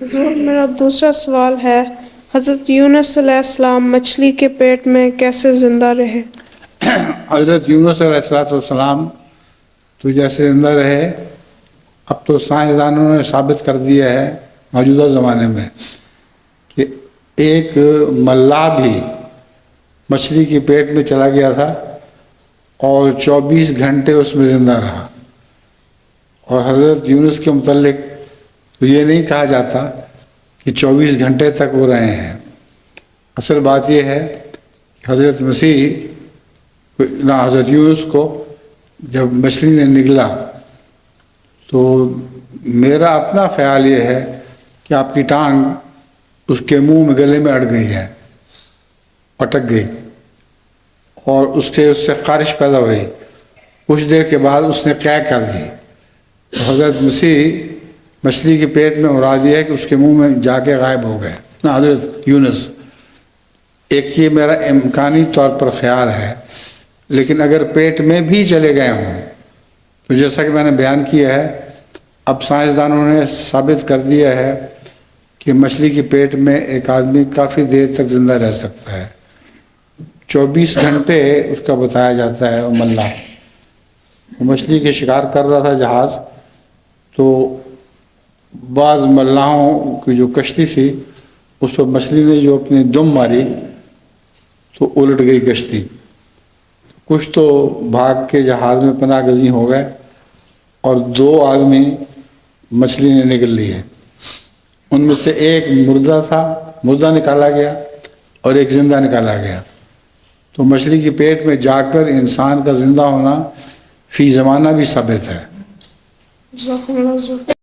حضور میرا دوسرا سوال ہے، حضرت یونس علیہ السلام مچھلی کے پیٹ میں کیسے زندہ رہے؟ حضرت یونس علیہ السلام تو جیسے زندہ رہے، اب تو سائنسدانوں نے ثابت کر دیا ہے موجودہ زمانے میں کہ ایک ملاح بھی مچھلی کے پیٹ میں چلا گیا تھا اور 24 گھنٹے اس میں زندہ رہا، اور حضرت یونس کے متعلق تو یہ نہیں کہا جاتا کہ 24 گھنٹے تک وہ رہے ہیں۔ اصل بات یہ ہے کہ حضرت مسیح حضرت یونس کو جب مچھلی نے نگلا تو میرا اپنا خیال یہ ہے کہ آپ کی ٹانگ اس کے منہ میں گلے میں اڑ گئی ہے، اٹک گئی، اور اس سے خارش پیدا ہوئی۔ کچھ دیر کے بعد اس نے قے کر دی، تو حضرت مسیح مچھلی کے پیٹ میں اڑا دیا کہ اس کے منہ میں جا کے غائب ہو گئے حضرت یونس۔ ایک یہ میرا امکانی طور پر خیال ہے، لیکن اگر پیٹ میں بھی چلے گئے ہوں تو جیسا کہ میں نے بیان کیا ہے، اب سائنسدانوں نے ثابت کر دیا ہے کہ مچھلی کے پیٹ میں ایک آدمی کافی دیر تک زندہ رہ سکتا ہے۔ 24 گھنٹے اس کا بتایا جاتا ہے۔ ملاح وہ مچھلی کے شکار کر رہا تھا جہاز، تو بعض ملاحوں کی جو کشتی تھی اس پر مچھلی نے جو اپنی دم ماری تو الٹ گئی کشتی۔ کچھ تو بھاگ کے جہاز میں پناہ گزین ہو گئے، اور 2 آدمی مچھلی نے نگل لیے۔ ان میں سے ایک مردہ نکالا گیا اور ایک زندہ نکالا گیا۔ تو مچھلی کے پیٹ میں جا کر انسان کا زندہ ہونا فی زمانہ بھی ثابت ہے۔ جزاکم اللہ خیر۔